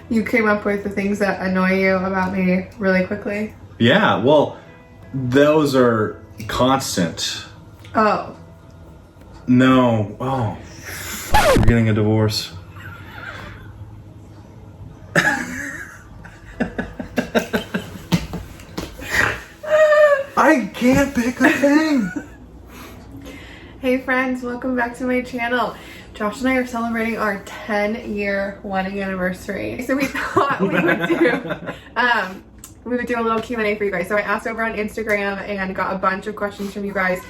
You came up with the things that annoy you about me really quickly. Yeah, well, those are constant. Oh. No. Oh. We're getting a divorce. I can't pick a thing. Hey friends, welcome back to my channel. Josh and I are celebrating our 10-year wedding anniversary. So we thought we would do a little Q&A for you guys. So I asked over on Instagram and got a bunch of questions from you guys,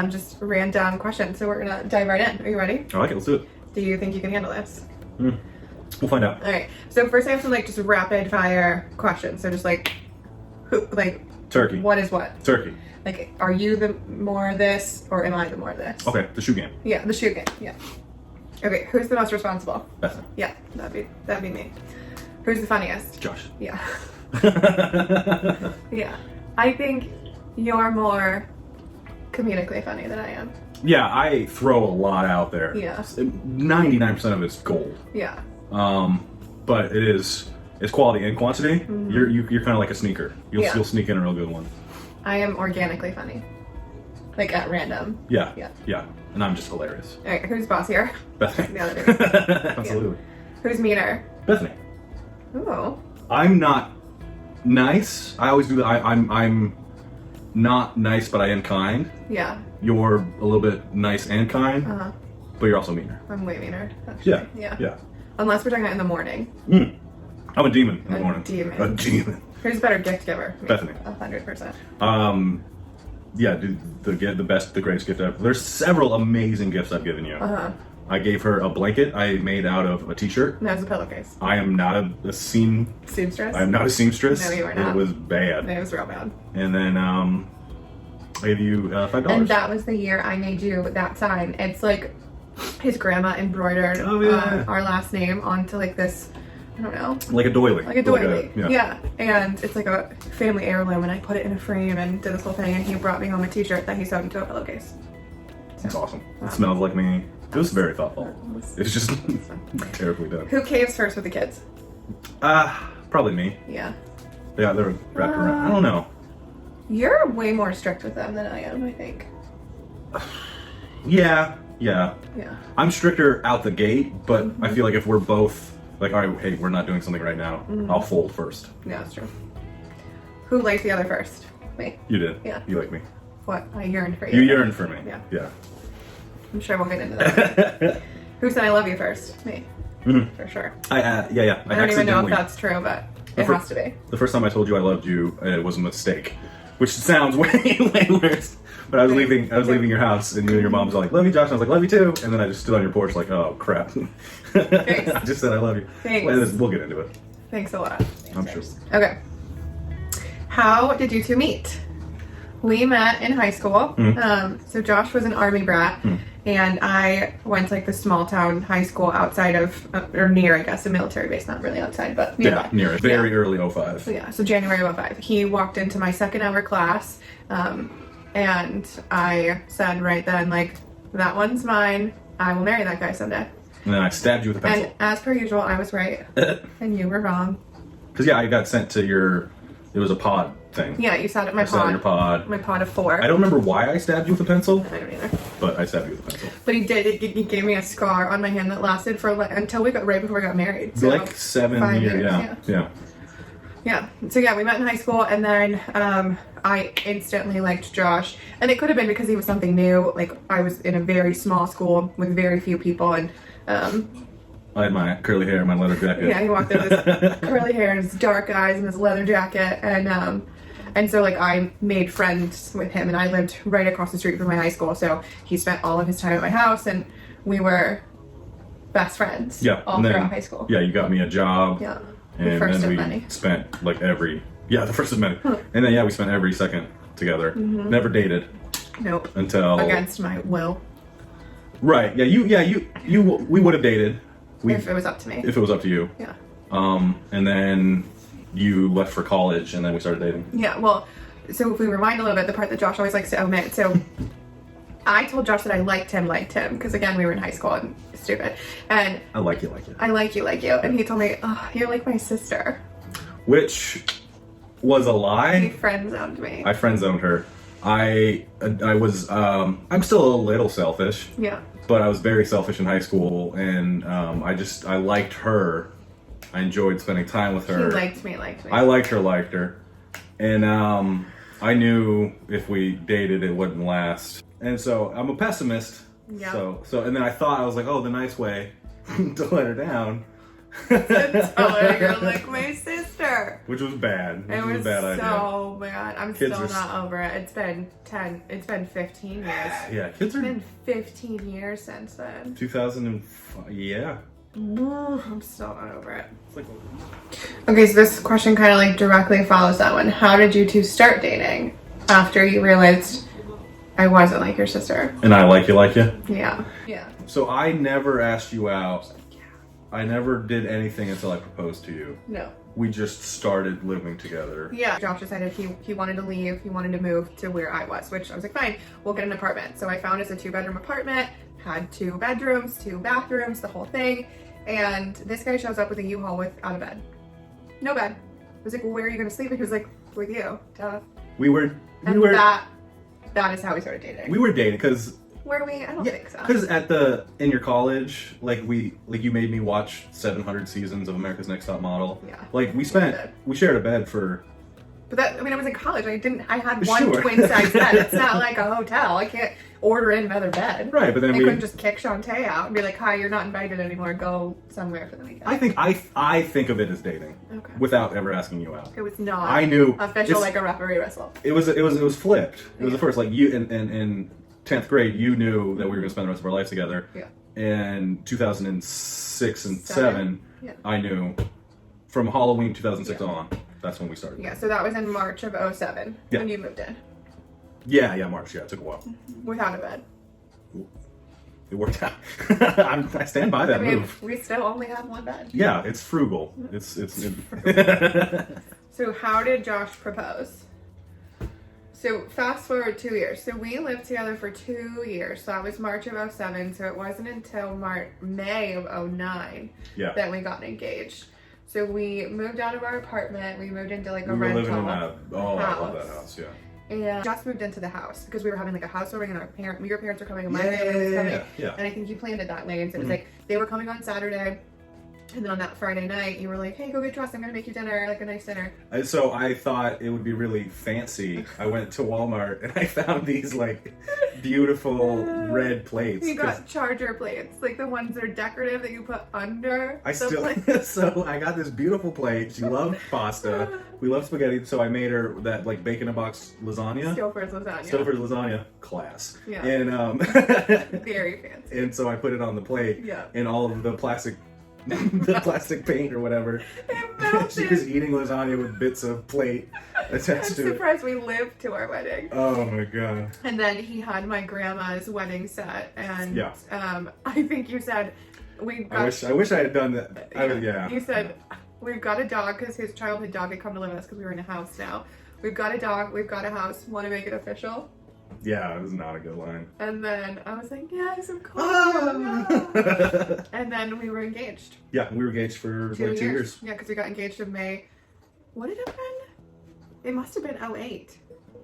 just random questions. So we're gonna dive right in. Are you ready? I like it, let's do it. Do you think you can handle this? We'll find out. All right. So first I have some just rapid fire questions. So just Turkey. What is what? Turkey. Like, are you the more this or am I the more this? Okay, the shoe game. Yeah, the shoe game. Yeah. Okay, who's the most responsible? Bethany. Yeah, that'd be me. Who's the funniest? Josh. Yeah. Yeah. I think you're more comedically funny than I am. Yeah, I throw a lot out there. Yeah. 99% of it's gold. Yeah. But it's quality and quantity. Mm-hmm. You're kind of like a sneaker. You'll sneak in a real good one. I am organically funny. Like at random. Yeah. Yeah. Yeah. And I'm just hilarious. All right, who's boss here? Bethany. The other dude. Absolutely. Yeah. Who's meaner? Bethany. Ooh. I'm not nice. I always do that. I'm not nice, but I am kind. Yeah. You're a little bit nice and kind, but you're also meaner. I'm way meaner. Actually. Yeah. Yeah. Yeah. Unless we're talking about in the morning. I'm a demon in the morning. Demon. A demon. Who's a better gift giver? Me. Bethany. 100%. Yeah, dude, the greatest gift ever. There's several amazing gifts I've given you. I gave her a blanket I made out of a t-shirt. That was a pillowcase. I am not a Seamstress? I am not a seamstress. No, you are not. It was bad. It was real bad. And then I gave you $5. And that was the year I made you that sign. It's like his grandma embroidered our last name onto like this, I don't know. Like a doily. Like a doily. Yeah. And it's like a family heirloom, and I put it in a frame and did this whole thing, and he brought me home a t-shirt that he sewed into a pillowcase. That's awesome. It smells like me. It was very thoughtful. It's just terribly done. Who caves first with the kids? Probably me. Yeah. Yeah, they're wrapped around. I don't know. You're way more strict with them than I am, I think. Yeah. Yeah. I'm stricter out the gate, but I feel like if we're both like, all right, hey, we're not doing something right now, I'll fold first. Yeah, that's true. Who liked the other first? Me. You did. Yeah. You like me. What? I yearned for you. You yearned for me. Yeah. Yeah. I'm sure we'll get into that. Who said I love you first? Me. For sure. Yeah. I don't even know if that's true, but it has to be. The first time I told you I loved you, it was a mistake, which sounds way worse. But I was leaving your house, and you and your mom was like, "Love you, Josh." And I was like, "Love you too." And then I just stood on your porch like, "Oh crap!" I just said I love you. Thanks. We'll get into it. Thanks a lot. I'm sure. Okay. How did you two meet? We met in high school. So Josh was an Army brat, and I went to like the small town high school outside of, or near, I guess, a military base. Not really outside, but nearby. Yeah, near it. Very early 05. Yeah, so January of 05. He walked into my second hour class, and I said right then, like, that one's mine. I will marry that guy someday. And then I stabbed you with a pencil. And as per usual, I was right, and you were wrong. Because yeah, I got sent to it was a pod thing. Yeah, you sat at my pod. I sat at your pod. My pod of 4. I don't remember why I stabbed you with a pencil. I don't either. But I stabbed you with a pencil. But he did. He gave me a scar on my hand that lasted for until we got right before we got married. So like 7 years. Yeah. So yeah, we met in high school, and then I instantly liked Josh, and it could have been because he was something new. Like, I was in a very small school with very few people, and I had my curly hair and my leather jacket. yeah, he walked in with his curly hair and his dark eyes and his leather jacket, and so like I made friends with him, and I lived right across the street from my high school, so he spent all of his time at my house, and we were best friends. Yeah, all throughout high school. Yeah, you got me a job. Yeah. And The first then of we many. spent like the first of many. And then we spent every second together. Never dated. Nope. Until against my will. Right. Yeah, we would have dated. If it was up to me. If it was up to you. Yeah. And then you left for college, and then we started dating. Yeah, well, so if we rewind a little bit, the part that Josh always likes to omit. So I told Josh that I liked him, because again, we were in high school and stupid. And I like you, like you. I like you. And he told me, oh, you're like my sister. Which was a lie. He friend zoned me. I friend zoned her. I was, I'm still a little selfish. Yeah. But I was very selfish in high school, and I liked her. I enjoyed spending time with her. He liked me. I liked her. And I knew if we dated, it wouldn't last. And so I'm a pessimist. Yeah. So and then I thought, I was like, oh, the nice way to let her down. Tell her you're like my sister. Which was bad. It was a bad idea. so bad. I'm still not over it. It's been 15 years. Yeah, kids are... It's been 15 years since then. 2005, yeah. I'm still not over it. Okay, so this question kind of like directly follows that one. How did you two start dating after you realized I wasn't like your sister? And I like you, like you? Yeah. Yeah. So I never asked you out. I never did anything until I proposed to you. No. We just started living together. Yeah. Josh decided he wanted to leave. He wanted to move to where I was, which I was like, fine, we'll get an apartment. So I found us a 2-bedroom apartment, had 2 bedrooms, 2 bathrooms, the whole thing. And this guy shows up with a U-Haul without a bed. No bed. I was like, well, where are you going to sleep? And he was like, with you. Duh. That is how we started dating. We were dating because... Were we? I don't think so. Because in your college, you made me watch 700 seasons of America's Next Top Model. Yeah. We shared a bed for... But I was in college. I had one twin size bed. It's not like a hotel. I can't order in another bed. Right, but then I couldn't just kick Shantae out and be like, hi, you're not invited anymore. Go somewhere for the weekend. I think of it as dating. Okay. Without ever asking you out. It was not. I knew. Official like a referee whistle. It was flipped. It was the first, like, you in 10th grade, you knew that we were going to spend the rest of our lives together. Yeah. In 2006 and 7, yeah. I knew from Halloween 2006 on. That's when we started. Yeah, so that was in March of 07 when you moved in. Yeah, March. Yeah, it took a while. Without a bed. It worked out. I stand by that move. We still only have one bed. Yeah, it's frugal. It's So how did Josh propose? So fast forward 2 years. So we lived together for 2 years. So that was March of 07. So it wasn't until May of 09 that we got engaged. So we moved out of our apartment. We moved into like a rental house. I love that house, yeah. And just moved into the house because we were having like a housewarming and your parents were coming and my parents were coming. Yeah. And I think you planned it that way. And so it was like they were coming on Saturday. And then on that Friday night, you were like, hey, go get dressed. I'm going to make you dinner, like a nice dinner. So I thought it would be really fancy. I went to Walmart and I found these like beautiful red plates. You got charger plates, like the ones that are decorative that you put under So I got this beautiful plate. She loved pasta. We love spaghetti. So I made her that like bake-in-a-box lasagna. Stouffer's lasagna. Class. Yeah. And very fancy. And so I put it on the plate. Yeah. And all of the plastic paint or whatever. She was eating lasagna with bits of plate attached to it. I'm surprised we lived to our wedding. Oh my god. And then he had my grandma's wedding set, and I think you said I wish I had done that. You said we've got a dog because his childhood dog had come to live with us because we were in a house now. We've got a dog. We've got a house. Want to make it official? Yeah, it was not a good line. And then I was like, yes, of course. And then we were engaged. Yeah, we were engaged for 2 years. Yeah, because we got engaged in May. What did it have been? It must have been 08.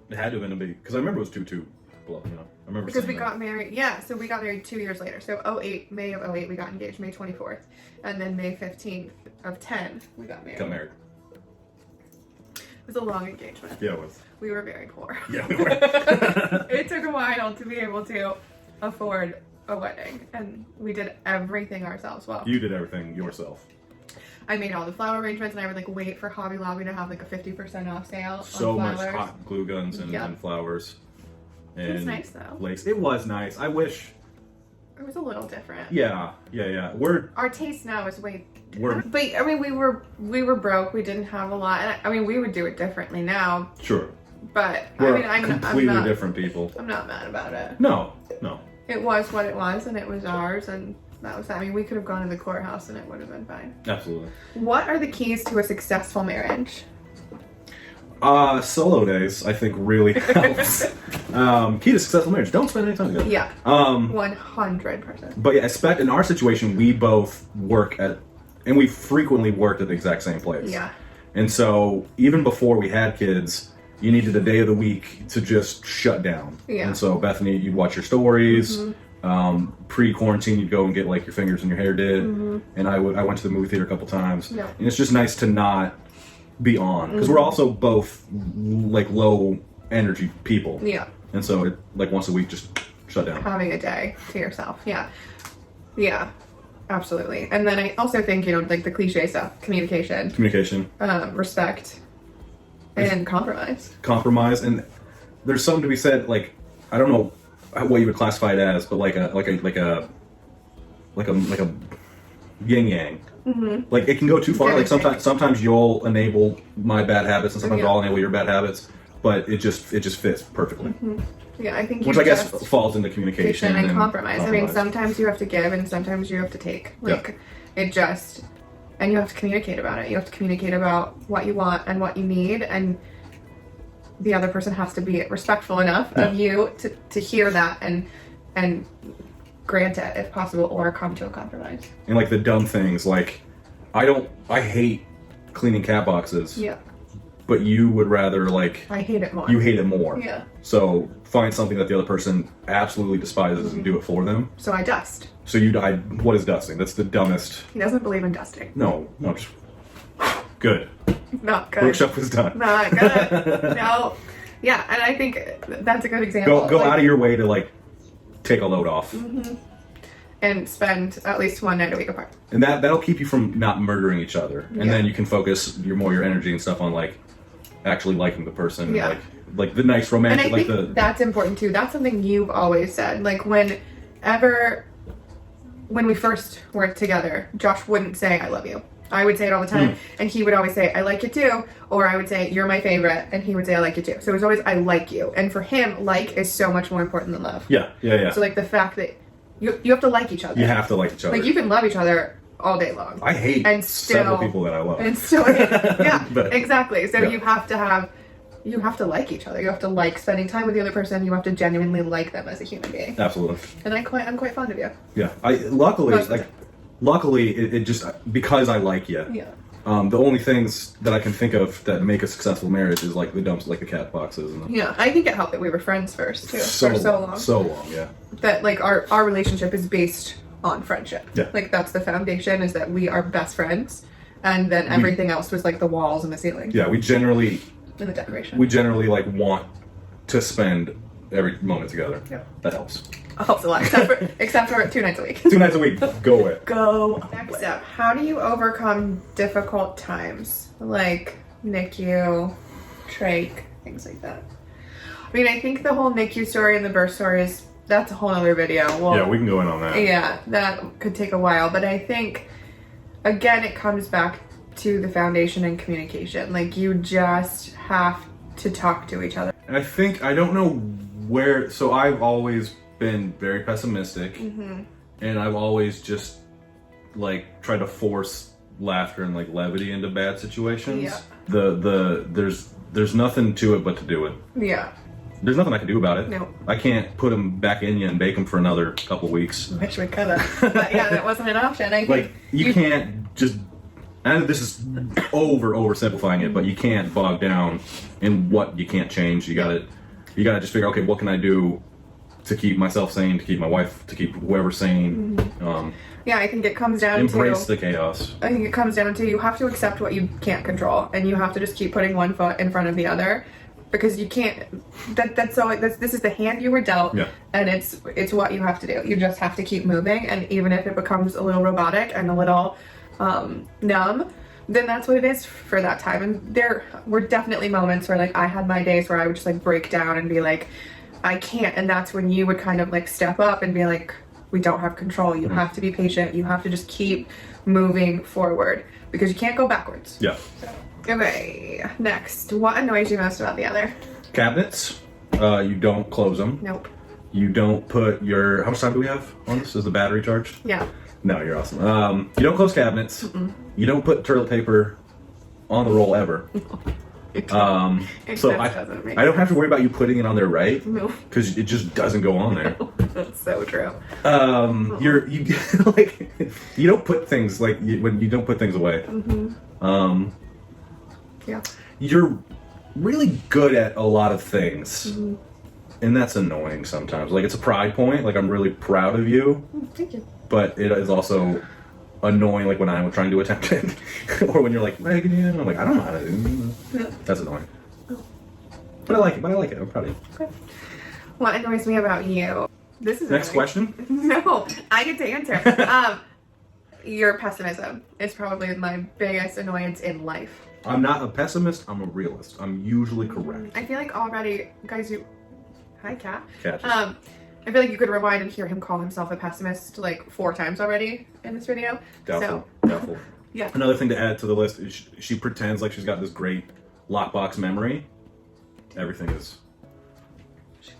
It had to have been because I remember it was 2-2. Well, I remember because we got married. Yeah, so we got married 2 years later. So 08, May of 08, we got engaged, May 24th. And then May 15th of 10, we got married. It was a long engagement. Yeah, it was. We were very poor. Yeah, we were. It took a while to be able to afford a wedding, and we did everything ourselves. Well, you did everything yourself. I made all the flower arrangements, and I would like wait for Hobby Lobby to have like a 50% off sale. So much hot glue guns and flowers. And it was nice though. Lace. It was nice. I wish it was a little different. Yeah. Our taste now is way. But I mean, we were broke. We didn't have a lot. And I mean, we would do it differently now. Sure. But I'm completely different people. I'm not mad about it. No. It was what it was, and it was ours, and that was that. I mean, we could have gone to the courthouse, and it would have been fine. Absolutely. What are the keys to a successful marriage? Solo days, I think, really helps. Key to successful marriage: don't spend any time together. Yeah. 100%. But yeah, in our situation, we both work at, and we frequently worked at the exact same place. Yeah. And so even before we had kids, you needed a day of the week to just shut down. Yeah. And so Bethany, you'd watch your stories. Pre-quarantine, you'd go and get like your fingers and your hair did. And I went to the movie theater a couple times. Yeah. And it's just nice to not be on, because we're also both like low energy people. Yeah. And so it, like once a week, just shut down. Having a day to yourself. Yeah. Yeah. Absolutely. And then I also think, like the cliche stuff, communication, respect, and compromise. And there's something to be said, like, I don't know what you would classify it as, but like a yin yang. Like it can go too far. Like sometimes you'll enable my bad habits, and sometimes I'll enable your bad habits. But it just fits perfectly. Yeah, I think which I guess falls into communication and compromise. I mean, sometimes you have to give, and sometimes you have to take. Like it just, and you have to communicate about it. You have to communicate about what you want and what you need, and the other person has to be respectful enough of you to hear that and grant it if possible, or come to a compromise. And like the dumb things, like I hate cleaning cat boxes. Yeah. But you would rather, like... I hate it more. You hate it more. Yeah. So find something that the other person absolutely despises and do it for them. So I dust. So what is dusting? That's the dumbest... He doesn't believe in dusting. No, just... Good. Not good. Workshop was done. Not good. No. Yeah, and I think that's a good example. Go out of your way to, like, take a load off. And spend at least one night a week apart. And that'll keep you from not murdering each other. And then you can focus your energy and stuff on, like, actually liking the person. Yeah. Like the nice romantic, and I think that's important too. That's something you've always said. Like when we first worked together, Josh wouldn't say I love you. I would say it all the time, and he would always say I like you too, or I would say you're my favorite, and he would say I like you too. So it was always I like you, and for him, like is so much more important than love. Yeah. So like the fact that you have to like each other. You have to like each other. Like you can love each other all day long. I hate several people that I love. And still, yeah, exactly. So you have to like each other. You have to like spending time with the other person. You have to genuinely like them as a human being. Absolutely. And I'm quite fond of you. Yeah. Luckily, it just because I like you. Yeah. The only things that I can think of that make a successful marriage is like the dumps, like the cat boxes. And yeah, I think it helped that we were friends first too, for so long. So long, yeah. That like our relationship is based on friendship. Yeah. Like that's the foundation, is that we are best friends, and then everything else was like the walls and the ceiling. Yeah, we generally and the decoration. We generally like want to spend every moment together. Yeah, that helps. Helps a lot, except for 2 nights a week. 2 nights a week. Go away. Go. Next up, how do you overcome difficult times like NICU, trach, things like that? I mean, I think the whole NICU story and the birth story that's a whole other video. Well, yeah, we can go in on that. Yeah, that could take a while, but I think again it comes back to the foundation and communication. Like you just have to talk to each other. And I don't know where. So I've always been very pessimistic, and I've always just like tried to force laughter and like levity into bad situations. Yeah. There's nothing to it but to do it. Yeah. There's nothing I can do about it. No. I can't put them back in you and bake them for another couple weeks. Wish we could have. But yeah, that wasn't an option. I think like you can't just. And this is oversimplifying it, but you can't bog down in what you can't change. You gotta just figure, okay, what can I do to keep myself sane, to keep my wife, to keep whoever sane. Yeah, I think it comes down to embrace the chaos. I think it comes down to you have to accept what you can't control, and you have to just keep putting one foot in front of the other, because you can't. This is the hand you were dealt, and it's what you have to do. You just have to keep moving, and even if it becomes a little robotic and a little numb, then that's what it is for that time. And there were definitely moments where like I had my days where I would just like break down and be like, I can't, and that's when you would kind of like step up and be like, we don't have control. You have to be patient. You have to just keep moving forward because you can't go backwards. Yeah. So, okay, next. What annoys you most about the other? Cabinets. You don't close them. Nope. You don't put your... How much time do we have on this? Is the battery charged? Yeah. No, you're awesome. You don't close cabinets. You don't put toilet paper on the roll ever. So I don't have to worry about you putting it on there, right? No. Because it just doesn't go on there. That's so true. You like you don't put things like when you don't put things away. Yeah. You're really good at a lot of things, and that's annoying sometimes. Like it's a pride point. Like I'm really proud of you. Thank you. But it is also annoying, like when I'm trying to attempt it, or when you're like, Megan, and I'm like, I don't know how to do it. That's annoying. But I like it. I'm proud of you. Okay. What annoys me about you? This is Next question. No, I get to answer. Your pessimism is probably my biggest annoyance in life. I'm not a pessimist. I'm a realist. I'm usually correct. I feel like already, guys, hi, Kat. Catches. I feel like you could rewind and hear him call himself a pessimist like 4 times already in this video. Doubtful. Doubtful. Yeah. Another thing to add to the list is she pretends like she's got this great lockbox memory. Everything is. She's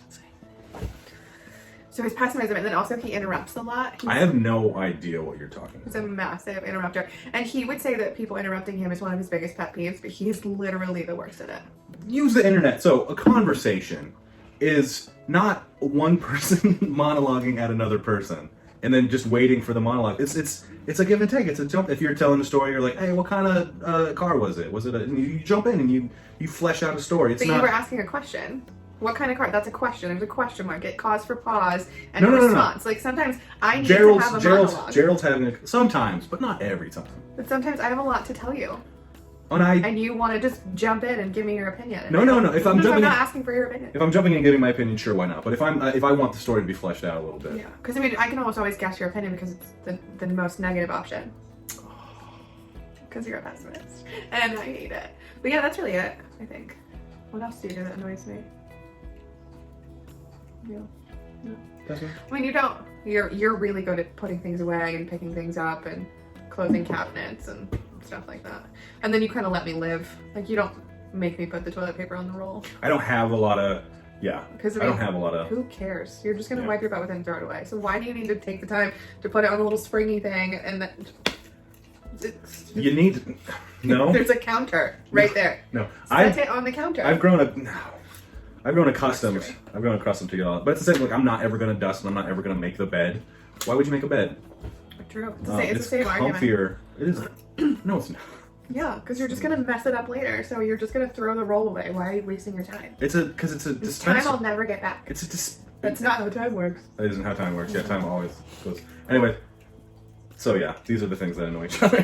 insane. So his pessimism, and then also he interrupts a lot. I have no idea what you're talking about. He's a massive interrupter. And he would say that people interrupting him is one of his biggest pet peeves, but he is literally the worst at it. Use the internet. So a conversation is not one person monologuing at another person and then just waiting for the monologue. It's a give and take. It's a jump. If you're telling a story, you're like, hey, what kind of car was it? Was it and you jump in and you flesh out a story. It's but not. You were asking a question. What kind of car? That's a question. There's a question mark. It calls for pause and a response. No. Like sometimes I need to have a monologue. Gerald's having sometimes, but not every time. But sometimes I have a lot to tell you. And you want to just jump in and give me your opinion. No. If I'm not asking for your opinion. If I'm jumping in and giving my opinion, sure, why not? But if I want the story to be fleshed out a little bit. Yeah, because I mean, I can almost always guess your opinion because it's the most negative option. Because you're a pessimist, and I hate it. But yeah, that's really it. I think. What else do you do that annoys me? Yeah. No. That's it. I mean, you don't. You're really good at putting things away and picking things up and closing cabinets and stuff like that. And then you kind of let me live. Like you don't make me put the toilet paper on the roll. I don't have a lot of. Yeah. Because I don't have a lot of. Who cares? You're just gonna wipe your butt with it and throw it away. So why do you need to take the time to put it on a little springy thing and then? You need. No. There's a counter right there. No. Set it on the counter. I've grown accustomed to it all. But it's the same. Like I'm not ever gonna dust, and I'm not ever gonna make the bed. Why would you make a bed? True. It's the same argument. Comfier. It is. No, it's not. Yeah, because you're just gonna mess it up later. So you're just gonna throw the roll away. Why are you wasting your time? It's time I'll never get back. That's not how time works. That isn't how time works. Yeah, time always goes. Anyway. So yeah, these are the things that annoy each other.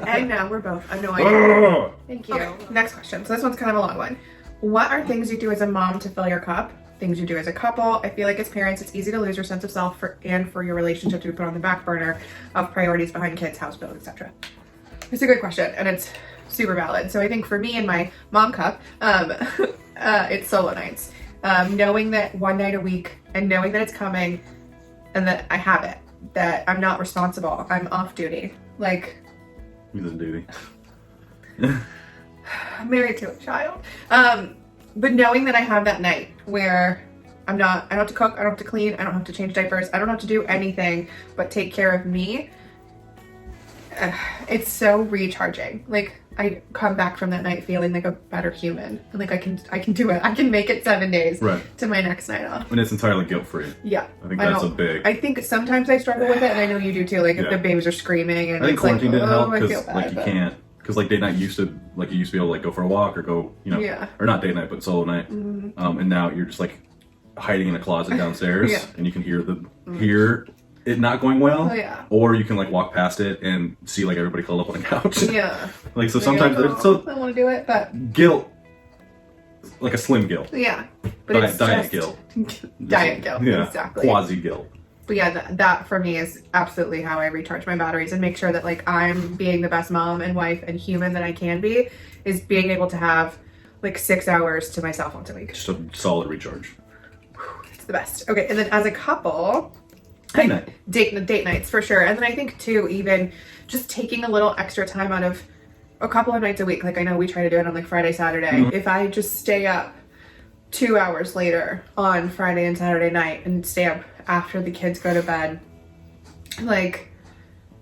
And now we're both annoyed. Thank you. Okay, next question. So this one's kind of a long one. What are things you do as a mom to fill your cup? Things you do as a couple? I feel like as parents, it's easy to lose your sense of self and for your relationship to be put on the back burner of priorities behind kids, house bills, etc. It's a good question, and it's super valid. So I think for me and my mom cup, it's solo nights. Knowing that one night a week and knowing that it's coming and that I have it. That I'm not responsible. I'm off duty. Like, he's on duty. I'm married to a child. But knowing that I have that night where I don't have to cook, I don't have to clean, I don't have to change diapers, I don't have to do anything but take care of me. It's so recharging. Like I come back from that night feeling like a better human. And like I can do it. I can make it 7 days to my next night off. And it's entirely guilt-free. Yeah. I think that's a big. I think sometimes I struggle with it, and I know you do too. Like if the babies are screaming, and I think quarantine didn't help because you can't. Because like date night used to you used to be able to like go for a walk or go or not date night but solo night. Mm-hmm. And now you're just like hiding in a closet downstairs and you can hear it not going well, or you can like walk past it and see like everybody curled up on the couch. Yeah, like so sometimes I don't want to do it, but guilt, like a slim guilt. Yeah, but it's diet guilt. Diet guilt, exactly. Quasi guilt. But yeah, that for me is absolutely how I recharge my batteries and make sure that like I'm being the best mom and wife and human that I can be. Is being able to have like 6 hours to myself once a week. Just a solid recharge. It's the best. Okay, and then as a couple. Date nights for sure. And then I think too, even just taking a little extra time out of a couple of nights a week. Like I know we try to do it on like Friday, Saturday. Mm-hmm. If I just stay up 2 hours later on Friday and Saturday night and stay up after the kids go to bed, like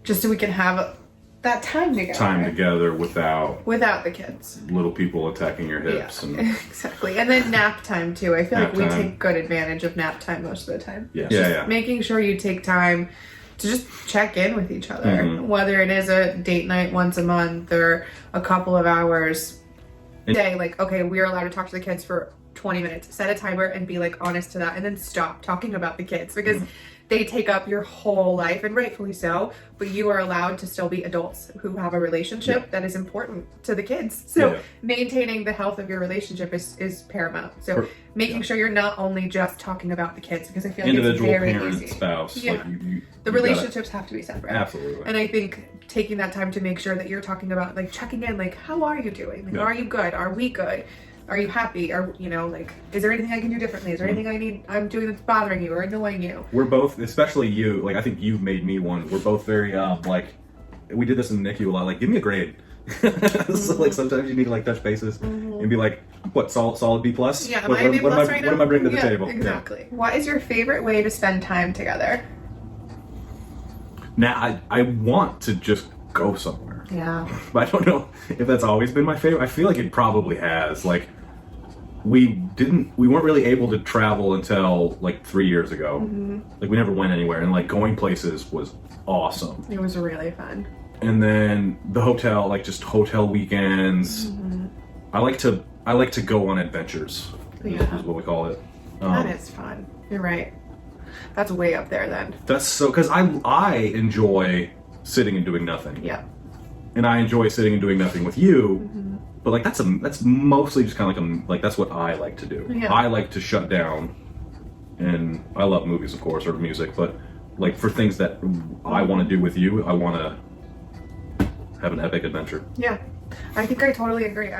just so we can have that time together. Time together without the kids. Little people attacking your hips. Yeah, And exactly. And then nap time too. I feel Nap like we time. take good advantage of nap time most of the time. Yeah. Just Yeah. making sure you take time to just check in with each other. Mhm. Whether it is a date night once a month or a couple of hours. Say like, okay, we're allowed to talk to the kids for 20 minutes. Set a timer and be like honest to that, and then stop talking about the kids because they take up your whole life, and rightfully so, but you are allowed to still be adults who have a relationship that is important to the kids. So maintaining the health of your relationship is paramount. So making sure you're not only just talking about the kids, because I feel like individual it's very parent, easy. spouse. Yeah. Like The relationships have to be separate. Absolutely. And I think taking that time to make sure that you're talking about, like, checking in, like, how are you doing? Like, are you good? Are we good? Are you happy? Or, you know, like, is there anything I can do differently? Is there anything I'm doing that's bothering you or annoying you? We're both, especially you, like, I think you've made me one. We're both very, like, we did this in the NICU a lot, like, give me a grade. So, like, sometimes you need to, like, touch bases and be like, what, solid B plus? Yeah, what, am I a B plus right now? What am I bringing to the table? Exactly. Yeah. What is your favorite way to spend time together? Now, I want to just go somewhere. Yeah. But I don't know if that's always been my favorite. I feel like it probably has. Like, we weren't really able to travel until like 3 years ago. Like, we never went anywhere, and like going places was awesome. It was really fun. And then the hotel, like just hotel weekends. I like to go on adventures. Is what we call it. That is fun. You're right. That's way up there then. That's so, because I enjoy sitting and doing nothing. Yeah. And I enjoy sitting and doing nothing with you. But like that's mostly just kind of like that's what I like to do. Yeah. I like to shut down, and I love movies, of course, or music. But like for things that I want to do with you, I want to have an epic adventure. Yeah. I think I totally agree.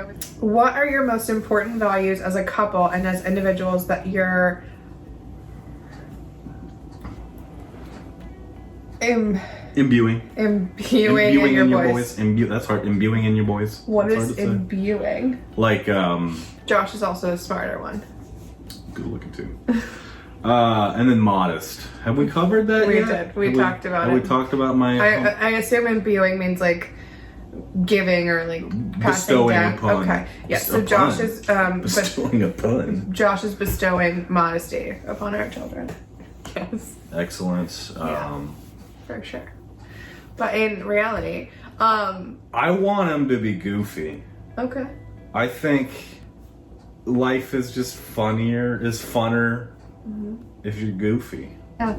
What are your most important values as a couple and as individuals that you're Imbuing in your boys? That's hard. Imbuing in your boys. What That's is imbuing? Like, Josh is also a smarter one. good looking too. And then modest. Have we covered that We yet? did. We talked about it. Have we talked about my... I assume imbuing means like giving or like passing bestowing down. a pun. Okay. Yes. A So Josh pun. is bestowing a pun. Josh is bestowing modesty upon our children. Yes. Excellent. For sure. But in reality, I want him to be goofy. okay. I think life is just funner if you're goofy. Yeah.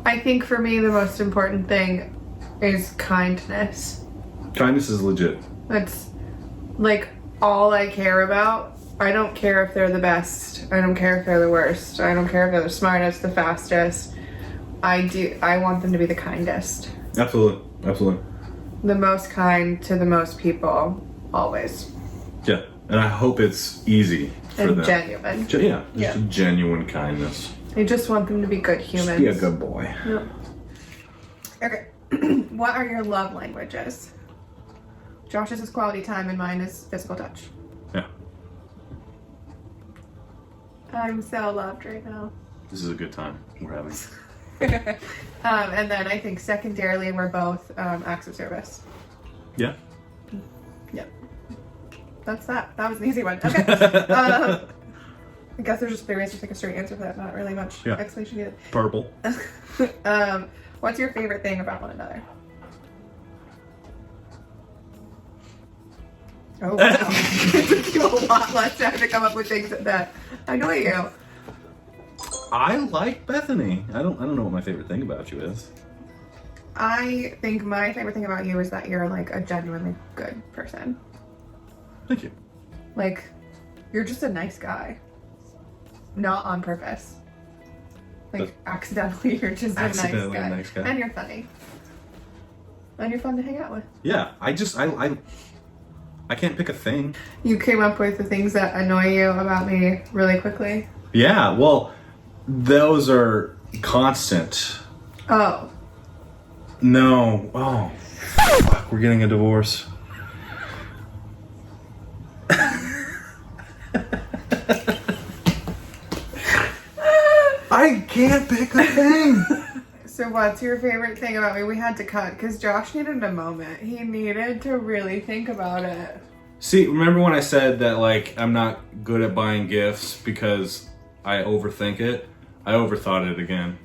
I think for me the most important thing is kindness. Kindness is legit. That's like all I care about. I don't care if they're the best. I don't care if they're the worst. I don't care if they're the smartest, the fastest. I want them to be the kindest. Absolutely. The most kind to the most people, always. Yeah, and I hope it's easy for And them. genuine. Just a genuine kindness. I just want them to be good humans. Just be a good boy. Yep. Okay. What are your love languages? Josh's is quality time and mine is physical touch. Yeah. I'm so loved right now. This is a good time we're having. And then I think secondarily we're both acts of service. Yeah. Yep. That's that. That was an easy one. Okay. I guess there's just 3 ways to take a straight answer for that. Not really much explanation needed. Purple. What's your favorite thing about one another? Oh, wow. It took you a lot less time to come up with things that annoy you. I like Bethany. I don't know what my favorite thing about you is. I think my favorite thing about you is that you're like a genuinely good person. Thank you. Like, you're just a nice guy. Not on purpose. Like, accidentally, you're just a nice guy. And you're funny. And you're fun to hang out with. Yeah, I can't pick a thing. You came up with the things that annoy you about me really quickly. Yeah, well, those are constant. Oh. No. Oh, fuck, we're getting a divorce. I can't pick a thing. So what's your favorite thing about me? We had to cut because Josh needed a moment. He needed to really think about it. See, remember when I said that, like, I'm not good at buying gifts because I overthink it? I overthought it again.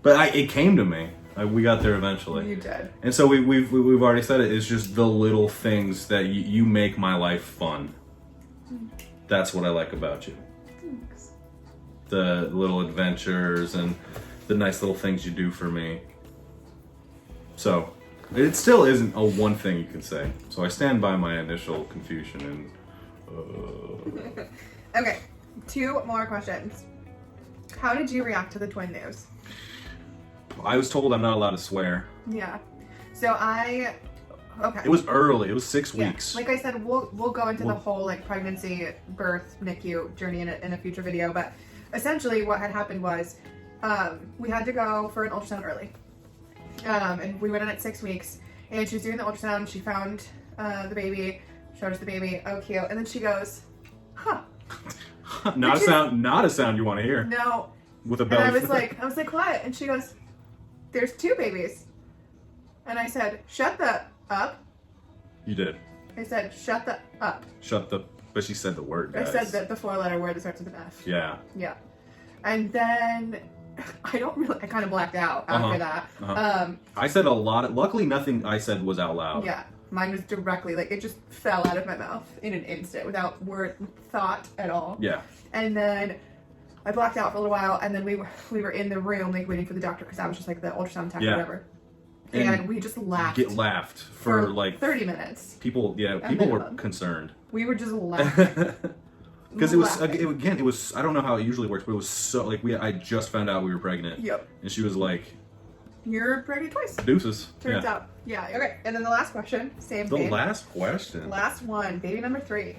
But it came to me. We got there eventually. You did. And so we've already said it. It's just the little things that you make my life fun. That's what I like about you. Thanks. The little adventures and the nice little things you do for me. So it still isn't a one thing you can say. So I stand by my initial confusion and. Okay, 2 more questions. How did you react to the twin news? I was told I'm not allowed to swear. Yeah. So okay. It was early. It was 6 weeks. Like I said, we'll go into the whole like pregnancy, birth, NICU journey in a future video. But essentially, what had happened was we had to go for an ultrasound early, and we went in at 6 weeks. And she was doing the ultrasound. She found the baby, showed us the baby. Oh, cute! And then she goes, "Huh." Not a sound you want to hear. No. With a belly. And I was like, what? And she goes, "There's 2 babies." And I said, "Shut the up." You did. I said, "Shut the up." But she said the word, guys. I said the 4-letter word that starts with an F. Yeah. Yeah. And then I kind of blacked out after that. I said a lot. Luckily, nothing I said was out loud. Yeah. Mine was directly, like, it just fell out of my mouth in an instant without thought at all. Yeah. And then I blacked out for a little while, and then we were in the room, like, waiting for the doctor, because that was just, like, the ultrasound tech or whatever. And we just laughed. Laughed for like 30 minutes. People were concerned. We were just laughing. Because it was, again, it was, I don't know how it usually works, but it was so, like, I just found out we were pregnant. Yep. And she was like, "You're pregnant twice." Deuces. Turns out. Yeah. Okay. And then the last question, same thing. The last question? Last one, baby number 3.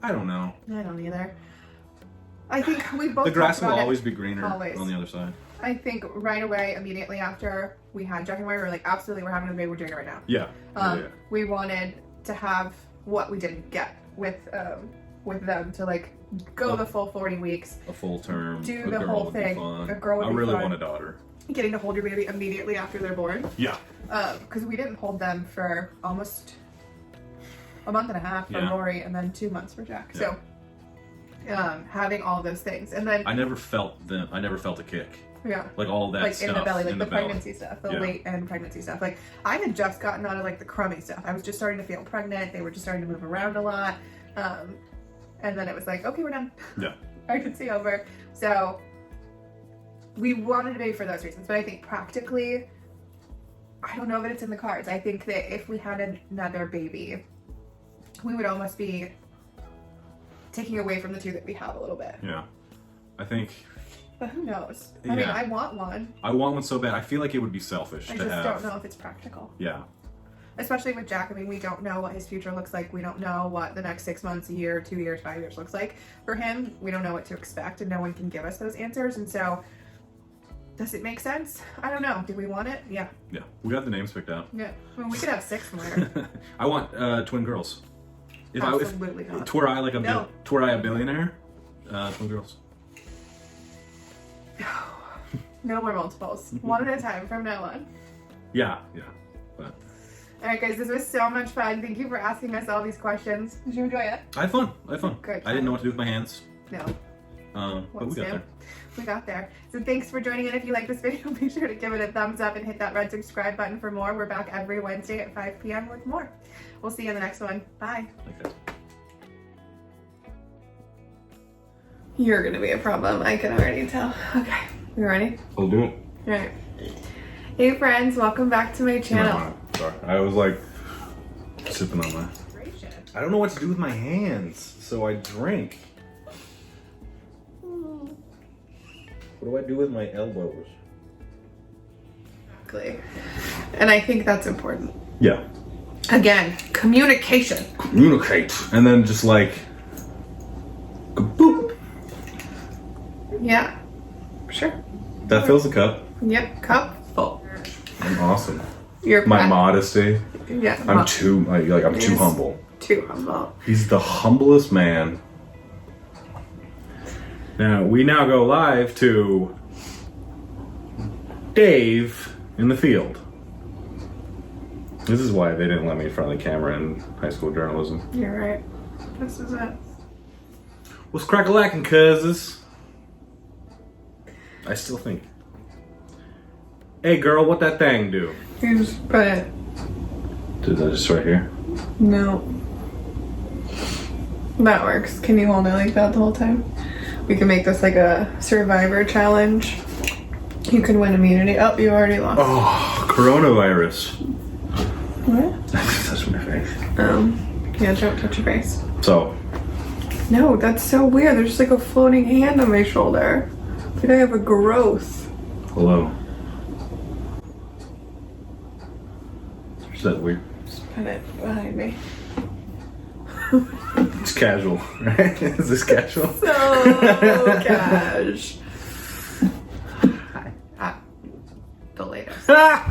I don't know. I don't either. I think we both. The grass will always be greener on the other side. I think right away, immediately after we had Jack and Mary, we were like, absolutely, we're having a baby, we're doing it right now. Yeah. We wanted to have what we didn't get with them to like go the full 40 weeks. A full term. Do the whole thing. A girl would be I really fun. want a daughter. Getting to hold your baby immediately after they're born. Yeah. Because we didn't hold them for almost a month and a half for Rory and then 2 months for Jack. Yeah. So having all those things. And then I never felt a kick. Yeah. Like all that like stuff. In the belly, like the belly. pregnancy stuff, the late end pregnancy stuff. Like I had just gotten out of like the crummy stuff. I was just starting to feel pregnant. They were just starting to move around a lot. And then it was like, okay, we're done. Yeah. Pregnancy over. So we wanted a baby for those reasons. But I think practically, I don't know that it's in the cards. I think that if we had another baby, we would almost be taking away from the 2 that we have a little bit. Yeah. I think. But who knows? I mean, I want one. I want one so bad. I feel like it would be selfish to have. I just don't know if it's practical. Yeah. Especially with Jack. I mean, we don't know what his future looks like. We don't know what the next 6 months, a year, 2 years, 5 years looks like. For him, we don't know what to expect, and no one can give us those answers. And so, does it make sense? I don't know. Do we want it? Yeah. Yeah. We got the names picked out. Yeah. I mean, we could have 6 more. I want twin girls. Absolutely not. Were I a billionaire? Twin girls. No more multiples. One at a time from now on. Yeah. But. Alright guys, this was so much fun. Thank you for asking us all these questions. Did you enjoy it? I had fun. Good. I didn't know what to do with my hands. No. But we got there. We got there. So thanks for joining in. If you like this video, be sure to give it a thumbs up and hit that red subscribe button for more. We're back every Wednesday at 5 p.m. with more. We'll see you in the next one. Bye. Okay. You're gonna be a problem. I can already tell. Okay. You ready? I'll do it. All right. Hey friends, welcome back to my channel. Sorry. I was like sipping on my. I don't know what to do with my hands, so I drink. What do I do with my elbows? Exactly. And I think that's important. Yeah. Again, communication. Communicate. And then just like, boop. Yeah. Sure. That fills the cup. Yep. Cup full. I'm awesome. You're my modesty. Yeah. I'm too humble. Too humble. He's the humblest man Now, we now go live to Dave in the field. This is why they didn't let me in front of the camera in high school journalism. You're right. This is it. What's crack-a-lackin', cuzes? I still think. Hey, girl, what that thing do? Here's, but Is that just right here? no. That works. Can you hold it like that the whole time? We can make this like a survivor challenge. You can win immunity. Oh, you already lost. Oh, coronavirus. What? That's my face. Yeah, don't touch your face. So, No, that's so weird. There's just like a floating hand on my shoulder. I think I have a growth. hello. Is that weird? Just put it behind me. It's casual, right? Is this casual? So cash. Hi. The latest. Ah!